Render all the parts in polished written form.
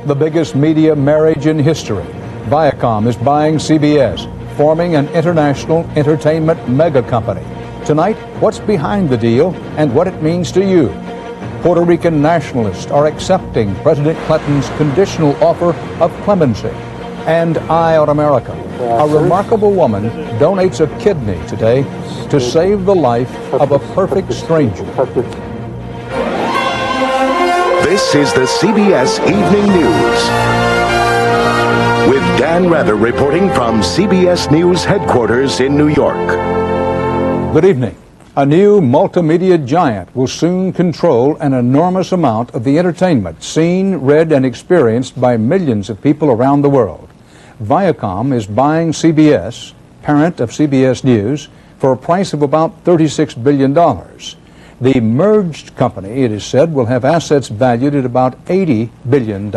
The biggest media marriage in history. Viacom is buying CBS, forming an international entertainment mega company. Tonight, what's behind the deal and what it means to you. Puerto Rican nationalists are accepting President Clinton's conditional offer of clemency. And Eye on America. A remarkable woman donates a kidney today to save the life of a perfect stranger. This is the CBS Evening News. With Dan Rather reporting from CBS News headquarters in New York. Good evening. A new multimedia giant will soon control an enormous amount of the entertainment seen, read, and experienced by millions of people around the world. Viacom is buying CBS, parent of CBS News, for a price of about $36 billion. The merged company, it is said, will have assets valued at about $80 billion.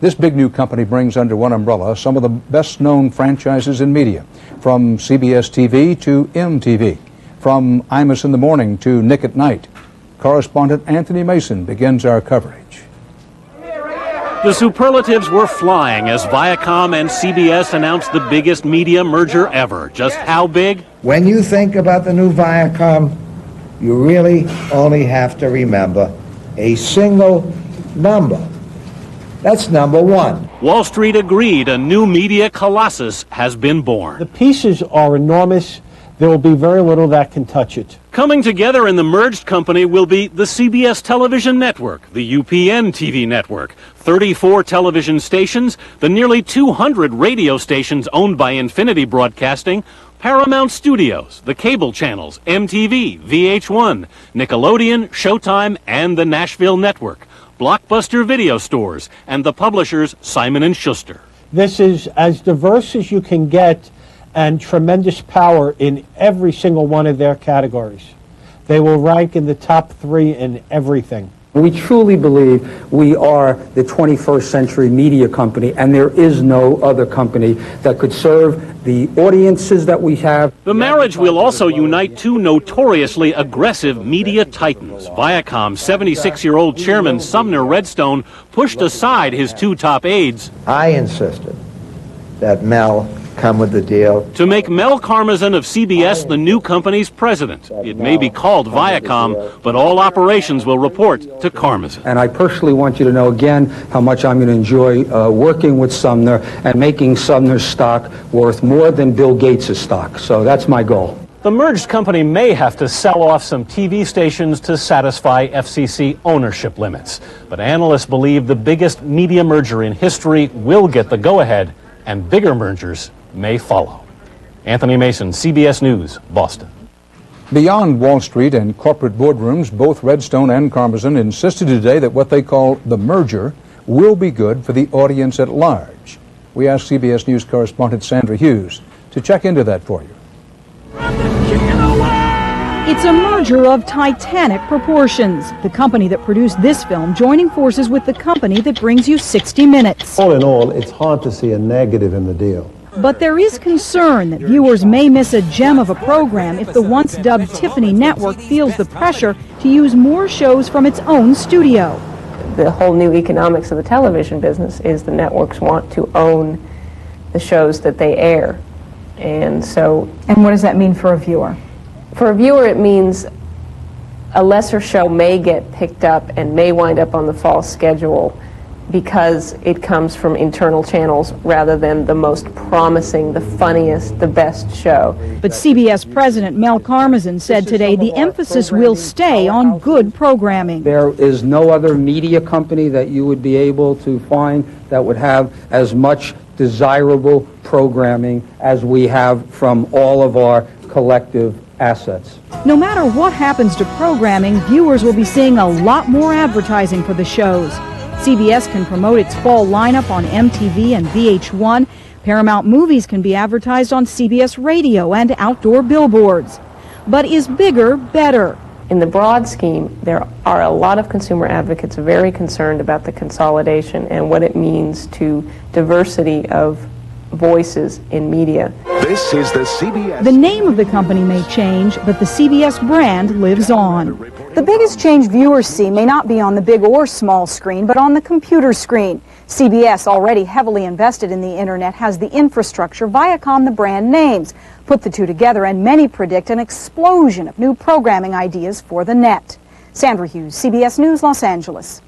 This big new company brings under one umbrella some of the best-known franchises in media, from CBS TV to MTV, from Imus in the Morning to Nick at Night. Correspondent Anthony Mason begins our coverage. The superlatives were flying as Viacom and CBS announced the biggest media merger ever. Just how big? When you think about the new Viacom, you really only have to remember a single number. That's number one. Wall Street agreed a new media colossus has been born. The pieces are enormous. There will be very little that can touch it. Coming together in the merged company will be the CBS television network, the UPN TV network, 34 television stations, the nearly 200 radio stations owned by Infinity Broadcasting, Paramount Studios, the cable channels, MTV, VH1, Nickelodeon, Showtime, and the Nashville Network, Blockbuster video stores, and the publishers Simon & Schuster. This is as diverse as you can get, and tremendous power in every single one of their categories. They will rank in the top 3 in everything. We truly believe we are the 21st century media company, and there is no other company that could serve the audiences that we have. The marriage will also unite two notoriously aggressive media titans. Viacom's 76-year-old chairman Sumner Redstone pushed aside his 2 top aides. I insisted that Mel come with the deal to make Mel Karmazin of CBS the new company's president. It may be called Viacom, but all operations will report to Karmazin. And I personally want you to know again how much I'm going to enjoy working with Sumner and making Sumner's stock worth more than Bill Gates' stock. So that's my goal. The merged company may have to sell off some TV stations to satisfy FCC ownership limits. But analysts believe the biggest media merger in history will get the go-ahead, and bigger mergers may follow. Anthony Mason, CBS News, Boston. Beyond Wall Street and corporate boardrooms, both Redstone and Karmazin insisted today that what they call the merger will be good for the audience at large. We asked CBS News correspondent Sandra Hughes to check into that for you. It's a merger of titanic proportions. The company that produced this film joining forces with the company that brings you 60 Minutes. All in all, it's hard to see a negative in the deal. But there is concern that viewers may miss a gem of a program if the once dubbed Tiffany Network feels the pressure to use more shows from its own studio. The whole new economics of the television business is the networks want to own the shows that they air. And what does that mean for a viewer? For a viewer, it means a lesser show may get picked up and may wind up on the fall schedule because it comes from internal channels rather than the most promising, the funniest, the best show. But CBS President Mel Karmazin said today the emphasis will stay on good programming. There is no other media company that you would be able to find that would have as much desirable programming as we have from all of our collective assets. No matter what happens to programming, viewers will be seeing a lot more advertising for the shows. CBS can promote its fall lineup on MTV and VH1. Paramount Movies can be advertised on CBS Radio and outdoor billboards. But is bigger better? In the broad scheme, there are a lot of consumer advocates very concerned about the consolidation and what it means to diversity of voices in media. This is the CBS. The name of the company may change, but the CBS brand lives on. The biggest change viewers see may not be on the big or small screen, but on the computer screen. CBS, already heavily invested in the internet, has the infrastructure. Viacom, the brand names. Put the two together, and many predict an explosion of new programming ideas for the net. Sandra Hughes, CBS News, Los Angeles.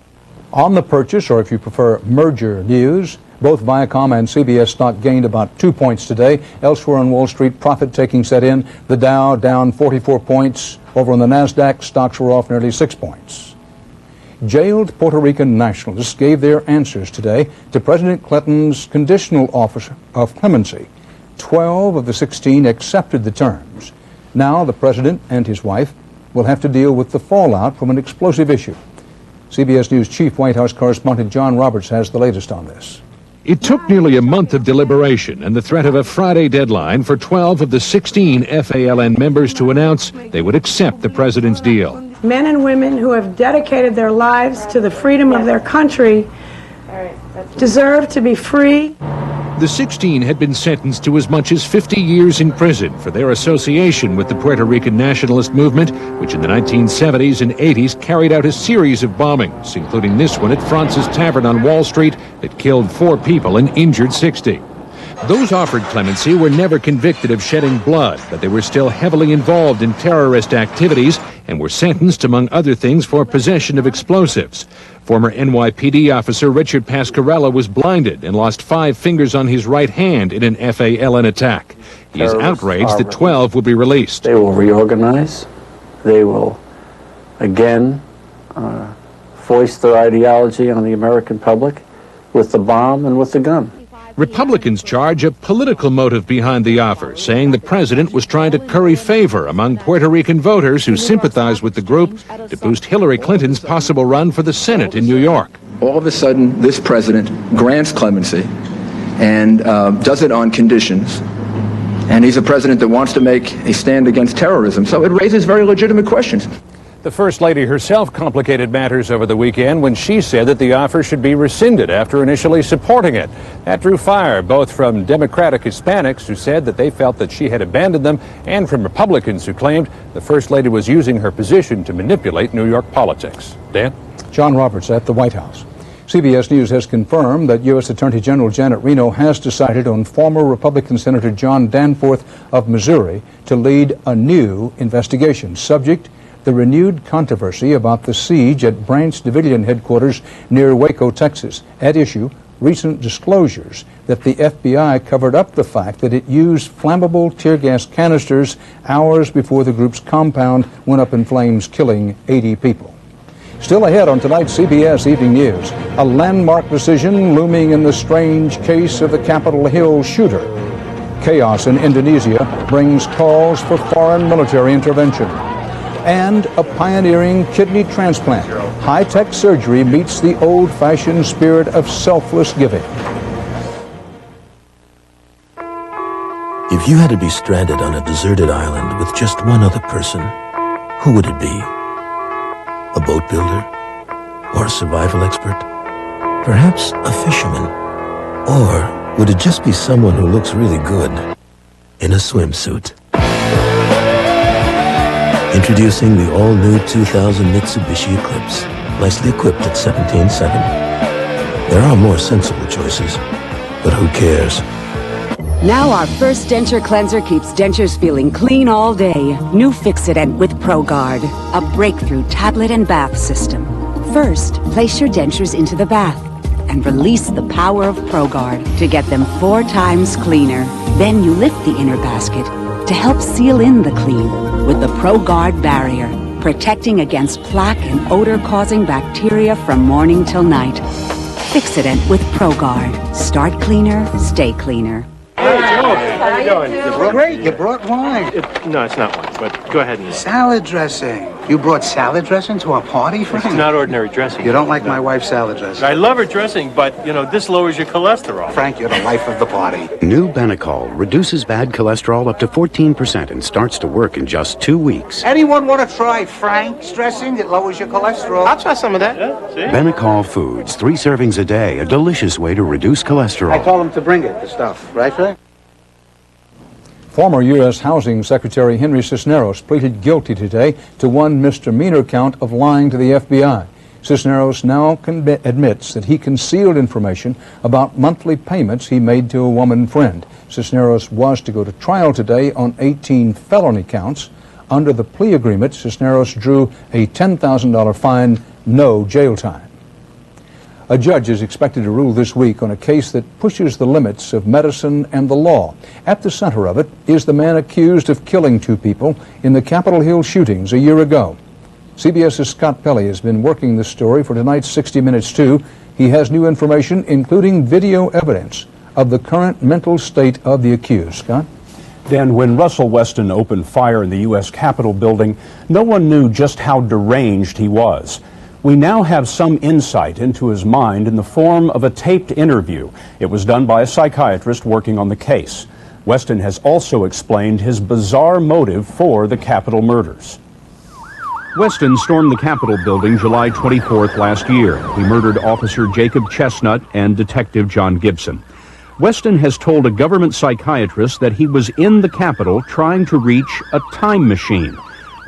On the purchase, or if you prefer merger news, both Viacom and CBS stock gained about 2 points today. Elsewhere on Wall Street, profit-taking set in. The Dow down 44 points. Over on the NASDAQ, stocks were off nearly 6 points. Jailed Puerto Rican nationalists gave their answers today to President Clinton's conditional offer of clemency. 12 of the 16 accepted the terms. Now the president and his wife will have to deal with the fallout from an explosive issue. CBS News Chief White House correspondent John Roberts has the latest on this. It took nearly a month of deliberation and the threat of a Friday deadline for 12 of the 16 FALN members to announce they would accept the president's deal. Men and women who have dedicated their lives to the freedom of their country deserve to be free. The 16 had been sentenced to as much as 50 years in prison for their association with the Puerto Rican nationalist movement, which in the 1970s and 80s carried out a series of bombings, including this one at Francis Tavern on Wall Street that killed 4 people and injured 60. Those offered clemency were never convicted of shedding blood, but they were still heavily involved in terrorist activities and were sentenced, among other things, for possession of explosives. Former NYPD officer Richard Pasquarella was blinded and lost 5 fingers on his right hand in an FALN attack. He is outraged that 12 will be released. They will reorganize. They will, again, foist their ideology on the American public with the bomb and with the gun. Republicans charge a political motive behind the offer, saying the president was trying to curry favor among Puerto Rican voters who sympathize with the group to boost Hillary Clinton's possible run for the Senate in New York. All of a sudden, this president grants clemency and does it on conditions. And he's a president that wants to make a stand against terrorism. So it raises very legitimate questions. The First Lady herself complicated matters over the weekend when she said that the offer should be rescinded after initially supporting it. That drew fire both from Democratic Hispanics who said that they felt that she had abandoned them and from Republicans who claimed the First Lady was using her position to manipulate New York politics. Dan? John Roberts at the White House. CBS News has confirmed that U.S. Attorney General Janet Reno has decided on former Republican Senator John Danforth of Missouri to lead a new investigation, subject the renewed controversy about the siege at Branch Davidian headquarters near Waco, Texas. At issue, recent disclosures that the FBI covered up the fact that it used flammable tear gas canisters hours before the group's compound went up in flames, killing 80 people. Still ahead on tonight's CBS Evening News, a landmark decision looming in the strange case of the Capitol Hill shooter. Chaos in Indonesia brings calls for foreign military intervention. And a pioneering kidney transplant. High-tech surgery meets the old-fashioned spirit of selfless giving. If you had to be stranded on a deserted island with just one other person, who would it be? A boat builder? Or a survival expert? Perhaps a fisherman? Or would it just be someone who looks really good in a swimsuit? Introducing the all-new 2000 Mitsubishi Eclipse, nicely equipped at 17.7. There are more sensible choices, but who cares? Now our first denture cleanser keeps dentures feeling clean all day. New Fix-It-Ent with ProGuard, a breakthrough tablet and bath system. First, place your dentures into the bath and release the power of ProGuard to get them 4 times cleaner. Then you lift the inner basket to help seal in the clean with the ProGuard barrier, protecting against plaque and odor-causing bacteria from morning till night. Fix-It-Ent with ProGuard. Start cleaner, stay cleaner. Hey, how you doing? Great, you brought wine. No, it's not wine, but go ahead and... Salad dressing. You brought salad dressing to a party, Frank? It's not ordinary dressing. You don't like my wife's salad dressing? I love her dressing, but, this lowers your cholesterol. Frank, you're the life of the party. New Benecol reduces bad cholesterol up to 14% and starts to work in just 2 weeks. Anyone want to try Frank's dressing? It lowers your cholesterol. I'll try some of that. Yeah, see? Benecol Foods, 3 servings a day, a delicious way to reduce cholesterol. I told him to bring it, the stuff. Right, Frank? Former U.S. Housing Secretary Henry Cisneros pleaded guilty today to one misdemeanor count of lying to the FBI. Cisneros now admits that he concealed information about monthly payments he made to a woman friend. Cisneros was to go to trial today on 18 felony counts. Under the plea agreement, Cisneros drew a $10,000 fine, no jail time. A judge is expected to rule this week on a case that pushes the limits of medicine and the law. At the center of it is the man accused of killing two people in the Capitol Hill shootings a year ago. CBS's Scott Pelley has been working this story for tonight's 60 Minutes 2. He has new information, including video evidence of the current mental state of the accused. Scott? Dan, when Russell Weston opened fire in the U.S. Capitol building, no one knew just how deranged he was. We now have some insight into his mind in the form of a taped interview. It was done by a psychiatrist working on the case. Weston has also explained his bizarre motive for the Capitol murders. Weston stormed the Capitol building July 24th last year. He murdered Officer Jacob Chestnut and Detective John Gibson. Weston has told a government psychiatrist that he was in the Capitol trying to reach a time machine.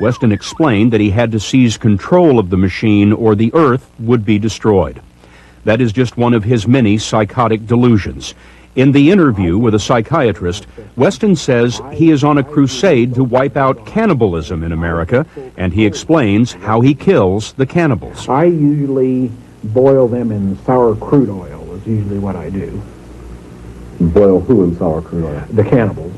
Weston explained that he had to seize control of the machine or the Earth would be destroyed. That is just one of his many psychotic delusions. In the interview with a psychiatrist, Weston says he is on a crusade to wipe out cannibalism in America, and he explains how he kills the cannibals. I usually boil them in sour crude oil is usually what I do. Boil who in sour crude oil? The cannibals.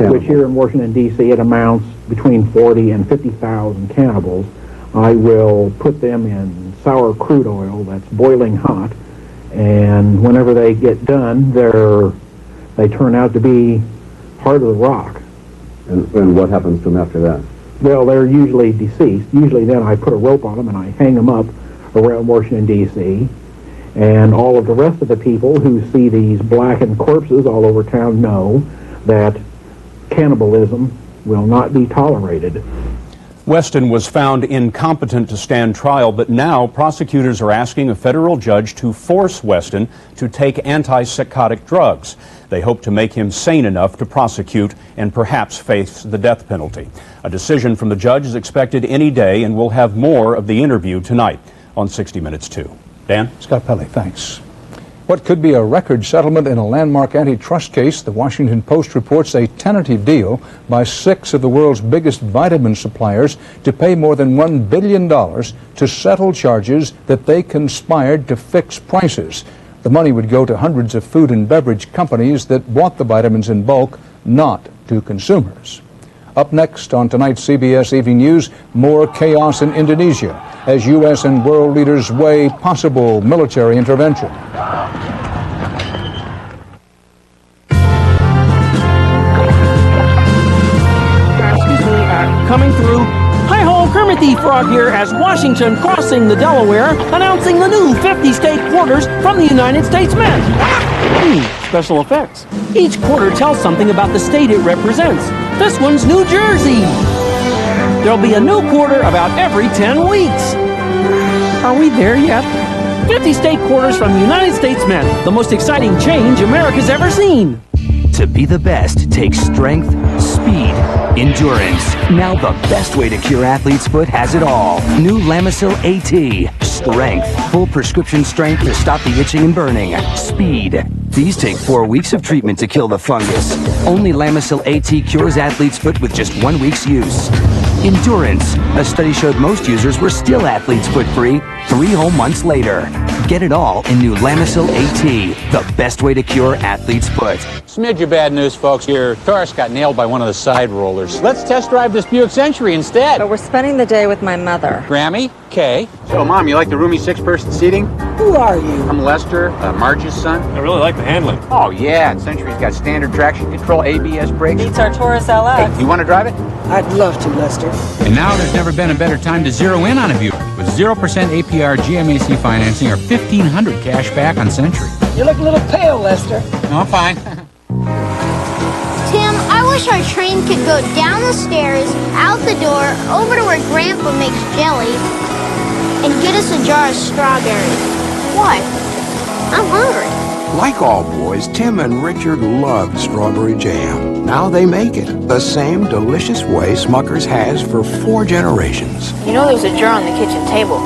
Which here in Washington, D.C., it amounts between 40 and 50,000 cannibals. I will put them in sour crude oil that's boiling hot, and whenever they get done, they turn out to be hard as a rock. And what happens to them after that? Well, they're usually deceased. Usually then I put a rope on them and I hang them up around Washington, D.C., and all of the rest of the people who see these blackened corpses all over town know that cannibalism will not be tolerated. Weston was found incompetent to stand trial, but now prosecutors are asking a federal judge to force Weston to take antipsychotic drugs. They hope to make him sane enough to prosecute and perhaps face the death penalty. A decision from the judge is expected any day, and we'll have more of the interview tonight on 60 Minutes 2. Dan? Scott Pelley, thanks. What could be a record settlement in a landmark antitrust case, the Washington Post reports a tentative deal by 6 of the world's biggest vitamin suppliers to pay more than $1 billion to settle charges that they conspired to fix prices. The money would go to hundreds of food and beverage companies that bought the vitamins in bulk, not to consumers. Up next on tonight's CBS Evening News, more chaos in Indonesia as U.S. and world leaders weigh possible military intervention. Coming through. Hi-ho, Kermit the Frog here as Washington crossing the Delaware, announcing the new 50-state quarters from the United States Mint. Special effects. Each quarter tells something about the state it represents. This one's New Jersey. There'll be a new quarter about every 10 weeks. Are we there yet? 50 state quarters from the United States Mint, the most exciting change America's ever seen. To be the best takes strength, speed, endurance. Now the best way to cure athlete's foot has it all. New Lamisil AT. Strength. Full prescription strength to stop the itching and burning. Speed. These take 4 weeks of treatment to kill the fungus. Only Lamisil AT cures athlete's foot with just 1 week's use. Endurance. A study showed most users were still athlete's foot free 3 whole months later. Get it all in new Lamisil AT, the best way to cure athlete's foot. Smidge of bad news, folks. Your Taurus got nailed by one of the side rollers. Let's test drive this Buick Century instead. But we're spending the day with my mother. Grammy, Kay. So, Mom, you like the roomy 6-person seating? Who are you? I'm Lester, Marge's son. I really like the handling. Oh, yeah, and Century's got standard traction control, ABS brakes. Beats our Taurus LX. Hey, you want to drive it? I'd love to, Lester. And now there's never been a better time to zero in on a Buick. With 0% APR GMAC financing or $1,500 cash back on Century. You look a little pale, Lester. No, I'm fine. Tim, I wish our train could go down the stairs, out the door, over to where Grandpa makes jelly, and get us a jar of strawberries. What? I'm hungry. Like all boys, Tim and Richard loved strawberry jam. Now they make it the same delicious way Smucker's has for 4 generations. You know there's a jar on the kitchen table.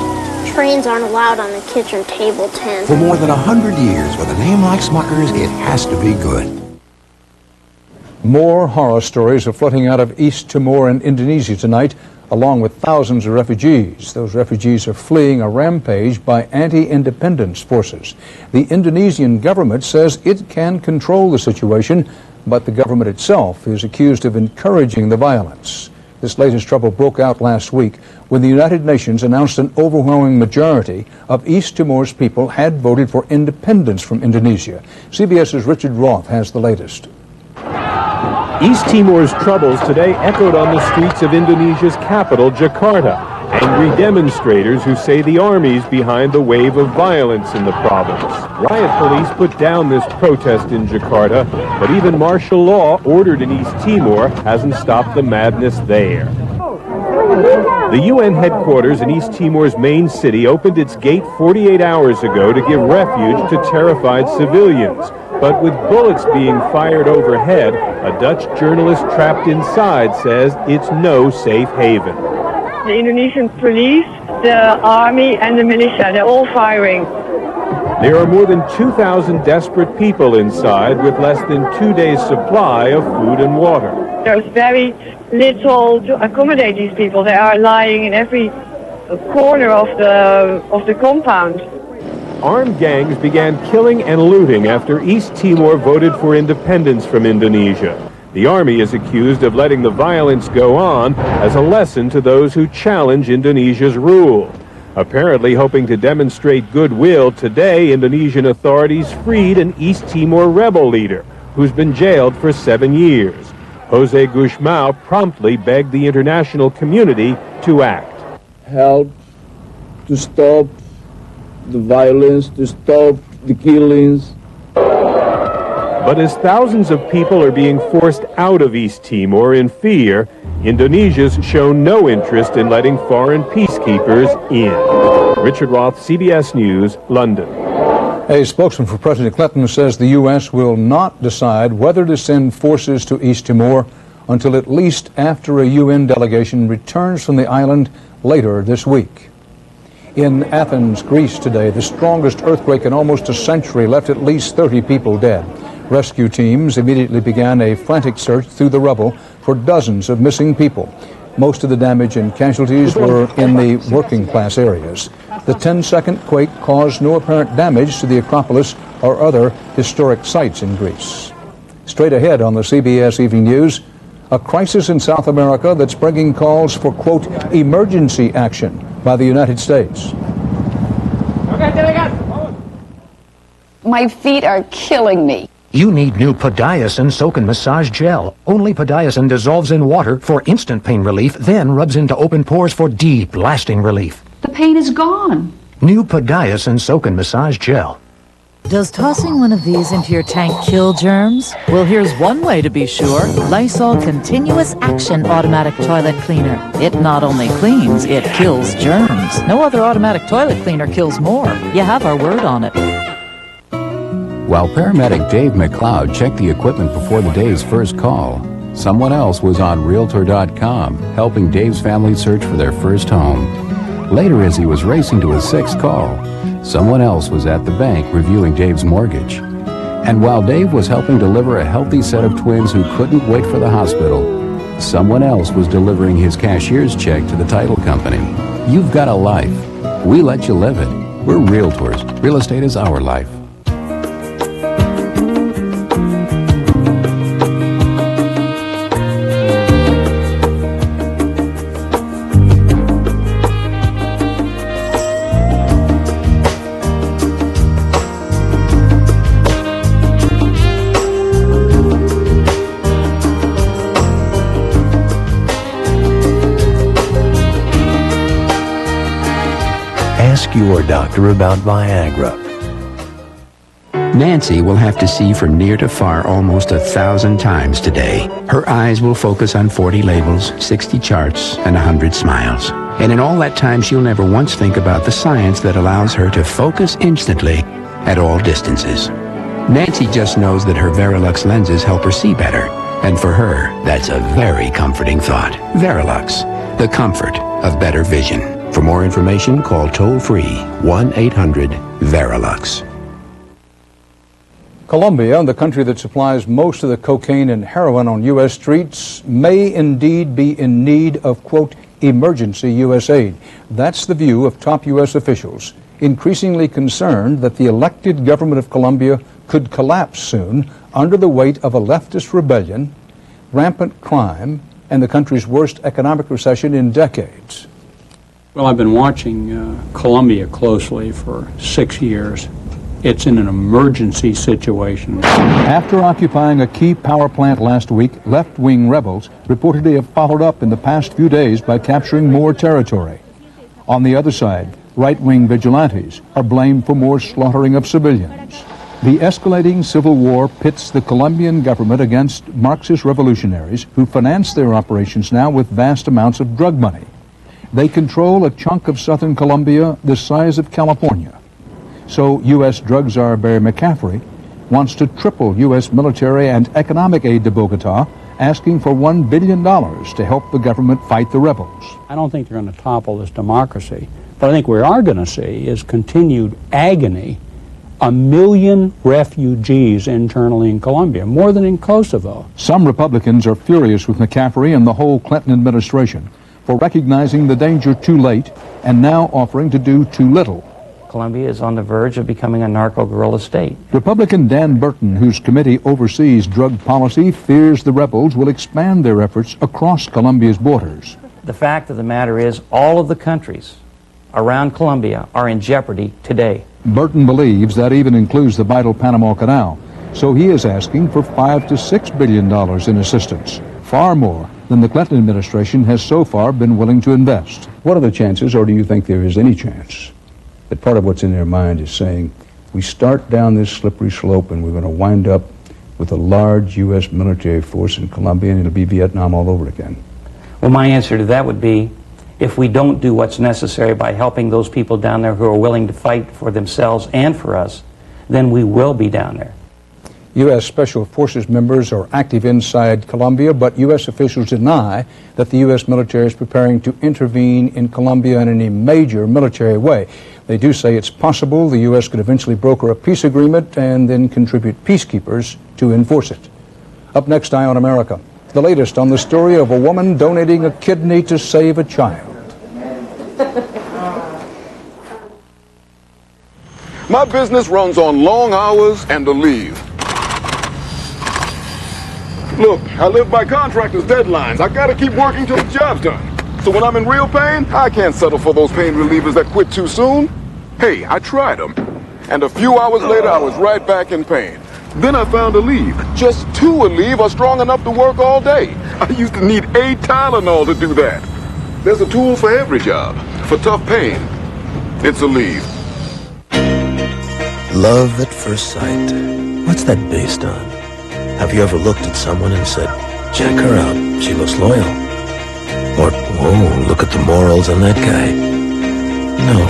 Trains aren't allowed on the kitchen table, Tim. For more than 100 years, with a name like Smucker's, it has to be good. More horror stories are flooding out of East Timor in Indonesia tonight, along with thousands of refugees. Those refugees are fleeing a rampage by anti-independence forces. The Indonesian government says it can control the situation, but the government itself is accused of encouraging the violence. This latest trouble broke out last week when the United Nations announced an overwhelming majority of East Timor's people had voted for independence from Indonesia. CBS's Richard Roth has the latest. East Timor's troubles today echoed on the streets of Indonesia's capital, Jakarta. Angry demonstrators who say the army's behind the wave of violence in the province. Riot police put down this protest in Jakarta, but even martial law ordered in East Timor hasn't stopped the madness there. The UN headquarters in East Timor's main city opened its gate 48 hours ago to give refuge to terrified civilians. But with bullets being fired overhead, a Dutch journalist trapped inside says it's no safe haven. The Indonesian police, the army and the militia, they're all firing. There are more than 2,000 desperate people inside with less than 2 days' supply of food and water. There's very little to accommodate these people. They are lying in every corner of the compound. Armed gangs began killing and looting after East Timor voted for independence from Indonesia. The army is accused of letting the violence go on as a lesson to those who challenge Indonesia's rule. Apparently hoping to demonstrate goodwill, today Indonesian authorities freed an East Timor rebel leader who's been jailed for 7 years. Jose Guzmão promptly begged the international community to act. Help to stop the violence, to stop the killings. But as thousands of people are being forced out of East Timor in fear, Indonesia's shown no interest in letting foreign peacekeepers in. Richard Roth, CBS News, London. A spokesman for President Clinton says the U.S. will not decide whether to send forces to East Timor until at least after a UN delegation returns from the island later this week. In Athens, Greece today, the strongest earthquake in almost a century left at least 30 people dead. Rescue teams immediately began a frantic search through the rubble for dozens of missing people. Most of the damage and casualties were in the working class areas. The 10-second quake caused no apparent damage to the Acropolis or other historic sites in Greece. Straight ahead on the CBS Evening News, a crisis in South America that's bringing calls for, quote, emergency action by the United States. My feet are killing me. You need new Podiasin Soak and Massage Gel. Only Podiasin dissolves in water for instant pain relief, then rubs into open pores for deep, lasting relief. The pain is gone. New Podiasin Soak and Massage Gel. Does tossing one of these into your tank kill germs? Well, here's one way to be sure. Lysol Continuous Action Automatic Toilet Cleaner. It not only cleans, it kills germs. No other automatic toilet cleaner kills more. You have our word on it. While paramedic Dave McLeod checked the equipment before the day's first call, someone else was on Realtor.com helping Dave's family search for their first home. Later, as he was racing to his sixth call, someone else was at the bank reviewing Dave's mortgage. And while Dave was helping deliver a healthy set of twins who couldn't wait for the hospital, someone else was delivering his cashier's check to the title company. You've got a life. We let you live it. We're Realtors. Real estate is our life. Ask your doctor about Viagra. Nancy will have to see from near to far almost 1,000 times today. Her eyes will focus on 40 labels, 60 charts, and 100 smiles. And in all that time, she'll never once think about the science that allows her to focus instantly at all distances. Nancy just knows that her Verilux lenses help her see better. And for her, that's a very comforting thought. Verilux, the comfort of better vision. For more information, call toll-free 1-800-VERILUX. Colombia, the country that supplies most of the cocaine and heroin on U.S. streets, may indeed be in need of, quote, emergency U.S. aid. That's the view of top U.S. officials, increasingly concerned that the elected government of Colombia could collapse soon under the weight of a leftist rebellion, rampant crime, and the country's worst economic recession in decades. Well, I've been watching Colombia closely for 6 years. It's in an emergency situation. After occupying a key power plant last week, left-wing rebels reportedly have followed up in the past few days by capturing more territory. On the other side, right-wing vigilantes are blamed for more slaughtering of civilians. The escalating civil war pits the Colombian government against Marxist revolutionaries who finance their operations now with vast amounts of drug money. They control a chunk of southern Colombia the size of California. So U.S. drug czar Barry McCaffrey wants to triple U.S. military and economic aid to Bogota, asking for $1 billion to help the government fight the rebels. I don't think they're going to topple this democracy. But I think we are going to see is continued agony. 1 million refugees internally in Colombia, more than in Kosovo. Some Republicans are furious with McCaffrey and the whole Clinton administration for recognizing the danger too late and now offering to do too little. Colombia is on the verge of becoming a narco-guerrilla state. Republican Dan Burton, whose committee oversees drug policy, fears the rebels will expand their efforts across Colombia's borders. The fact of the matter is all of the countries around Colombia are in jeopardy today. Burton believes that even includes the vital Panama Canal, so he is asking for $5 to $6 billion in assistance, far more than the Clinton administration has so far been willing to invest. What are the chances, or do you think there is any chance, that part of what's in their mind is saying, we start down this slippery slope and we're going to wind up with a large U.S. military force in Colombia and it'll be Vietnam all over again? Well, my answer to that would be, if we don't do what's necessary by helping those people down there who are willing to fight for themselves and for us, then we will be down there. U.S. Special Forces members are active inside Colombia, but U.S. officials deny that the U.S. military is preparing to intervene in Colombia in any major military way. They do say it's possible the U.S. could eventually broker a peace agreement and then contribute peacekeepers to enforce it. Up next, Eye on America. The latest on the story of a woman donating a kidney to save a child. My business runs on long hours and a leave. Look, I live by contractors' deadlines. I gotta keep working till the job's done. So when I'm in real pain, I can't settle for those pain relievers that quit too soon. Hey, I tried them. And a few hours later, I was right back in pain. Then I found Aleve. Just 2 Aleve are strong enough to work all day. I used to need 8 Tylenol to do that. There's a tool for every job. For tough pain, it's Aleve. Love at first sight. What's that based on? Have you ever looked at someone and said, check her out, she looks loyal? Or, whoa, look at the morals on that guy. No,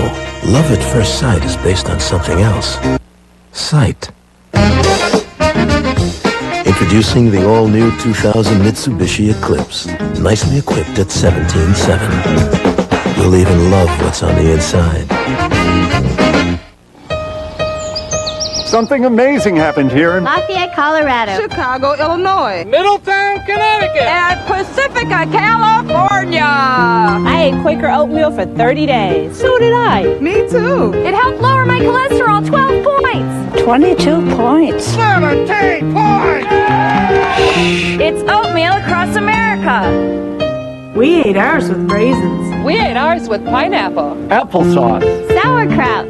love at first sight is based on something else. Sight. Introducing the all-new 2000 Mitsubishi Eclipse, nicely equipped at 17.7. You'll even love what's on the inside. Something amazing happened here in Lafayette, Colorado. Chicago, Illinois. Middletown, Connecticut. And Pacifica, California. I ate Quaker oatmeal for 30 days. So did I. Me too. It helped lower my cholesterol 12 points. 22 points. 17 points! It's oatmeal across America. We ate ours with raisins. We ate ours with pineapple. Applesauce. Sauerkraut.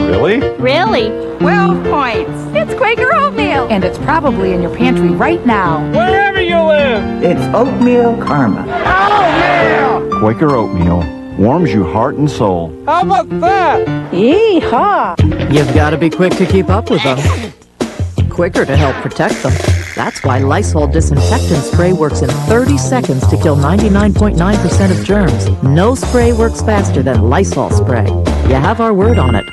Really? Really? 12 points. It's Quaker oatmeal. And it's probably in your pantry right now. Wherever you live. It's oatmeal karma. Oatmeal! Quaker oatmeal warms your heart and soul. How about that? Yee-haw. You've got to be quick to keep up with them. Quicker to help protect them. That's why Lysol disinfectant spray works in 30 seconds to kill 99.9% of germs. No spray works faster than Lysol spray. You have our word on it.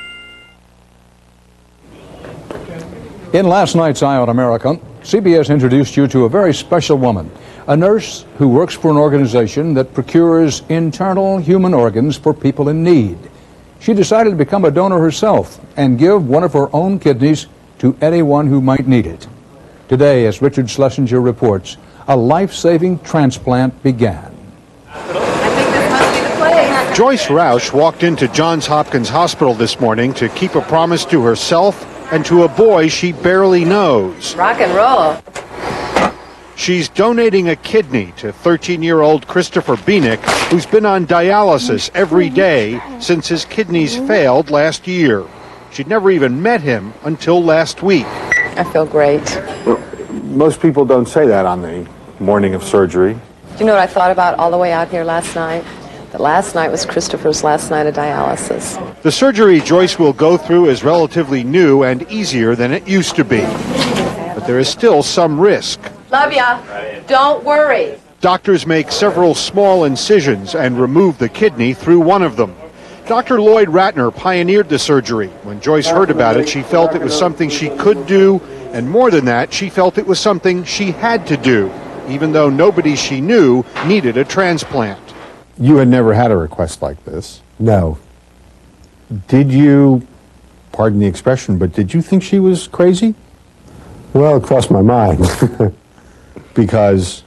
In last night's Eye on America, CBS introduced you to a very special woman, a nurse who works for an organization that procures internal human organs for people in need. She decided to become a donor herself and give one of her own kidneys to anyone who might need it. Today, as Richard Schlesinger reports, a life-saving transplant began. Joyce Roush walked into Johns Hopkins Hospital this morning to keep a promise to herself and to a boy she barely knows. Rock and roll. She's donating a kidney to 13-year-old Christopher Bienick, who's been on dialysis every day since his kidneys failed last year. She'd never even met him until last week. I feel great. Well, most people don't say that on the morning of surgery. Do you know what I thought about all the way out here last night? That last night was Christopher's last night of dialysis. The surgery Joyce will go through is relatively new and easier than it used to be. But there is still some risk. Love ya. Don't worry. Doctors make several small incisions and remove the kidney through one of them. Dr. Lloyd Ratner pioneered the surgery. When Joyce heard about it, she felt it was something she could do, and more than that, she felt it was something she had to do, even though nobody she knew needed a transplant. You had never had a request like this. No. Did you, pardon the expression, but did you think she was crazy? Well, it crossed my mind. Because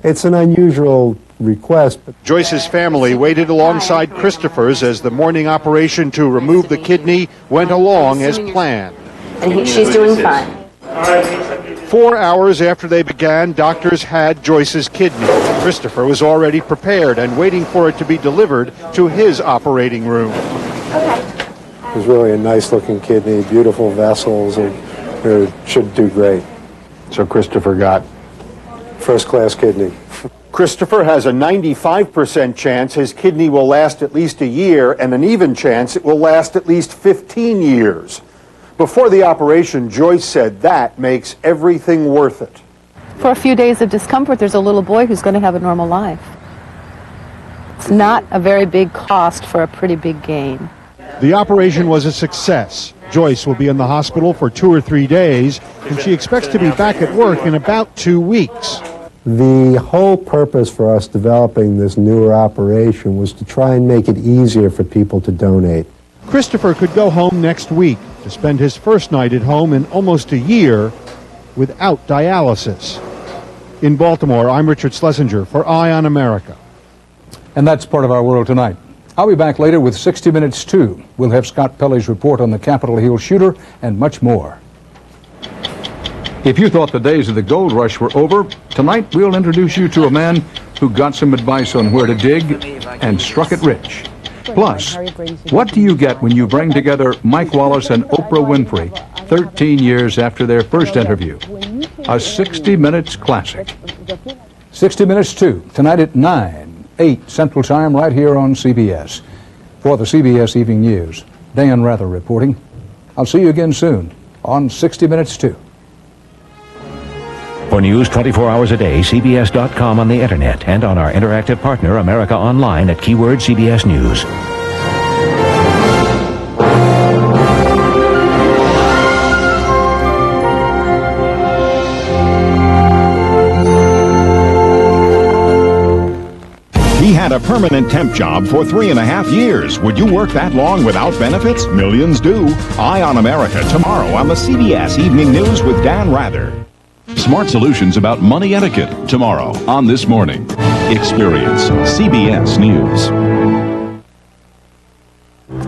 it's an unusual request. Joyce's family waited alongside Christopher's as the morning operation to remove the kidney went along as planned. And she's doing fine. 4 hours after they began, doctors had Joyce's kidney. Christopher was already prepared and waiting for it to be delivered to his operating room. It was really a nice-looking kidney, beautiful vessels, and it should do great. So Christopher got first-class kidney. Christopher has a 95% chance his kidney will last at least a year and an even chance it will last at least 15 years. Before the operation, Joyce said that makes everything worth it. For a few days of discomfort, there's a little boy who's going to have a normal life. It's not a very big cost for a pretty big gain. The operation was a success. Joyce will be in the hospital for 2 or 3 days, and she expects to be back at work in about 2 weeks. The whole purpose for us developing this newer operation was to try and make it easier for people to donate. Christopher could go home next week to spend his first night at home in almost a year without dialysis. In Baltimore, I'm Richard Schlesinger for Eye on America. And that's part of our world tonight. I'll be back later with 60 Minutes 2. We'll have Scott Pelley's report on the Capitol Hill shooter and much more. If you thought the days of the gold rush were over, tonight we'll introduce you to a man who got some advice on where to dig and struck it rich. Plus, what do you get when you bring together Mike Wallace and Oprah Winfrey 13 years after their first interview? A 60 Minutes classic. 60 Minutes 2, tonight at 9/8 Central Time, right here on CBS. For the CBS Evening News, Dan Rather reporting. I'll see you again soon on 60 Minutes 2. For news 24 hours a day, CBS.com on the internet and on our interactive partner, America Online, at keyword CBS News. He had a permanent temp job for 3.5 years. Would you work that long without benefits? Millions do. Eye on America tomorrow on the CBS Evening News with Dan Rather. Smart solutions about money etiquette tomorrow on This Morning. Experience CBS News.